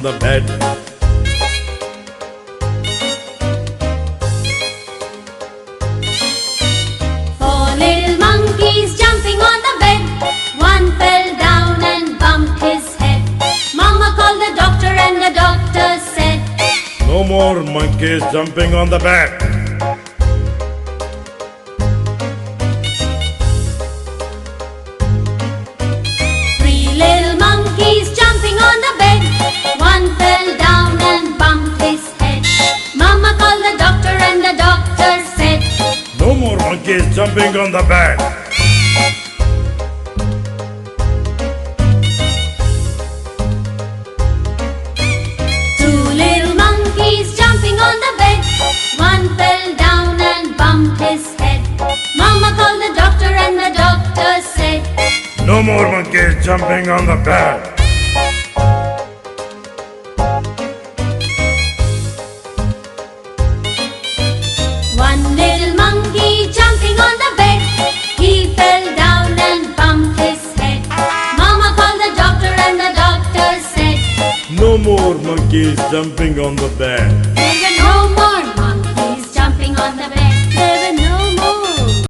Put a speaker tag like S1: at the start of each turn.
S1: on the bed.
S2: Four little monkeys jumping on the bed. One fell down and bumped his head. Mama called the doctor and the doctor said,
S1: No more monkeys jumping on the bed.
S2: Three little monkeys jumping on the bed. One fell down and bumped his head. Mama called the doctor and the doctor said,
S1: No more monkeys jumping on the bed.
S2: Two little monkeys jumping on the bed. One fell down and bumped his head. Mama called the doctor and the doctor said,
S1: No more monkeys jumping on the bed.
S2: One little monkey jumping on the bed. He fell down and bumped his head. Mama called the doctor and the doctor said,
S1: No more monkeys jumping on the bed.
S2: There were no more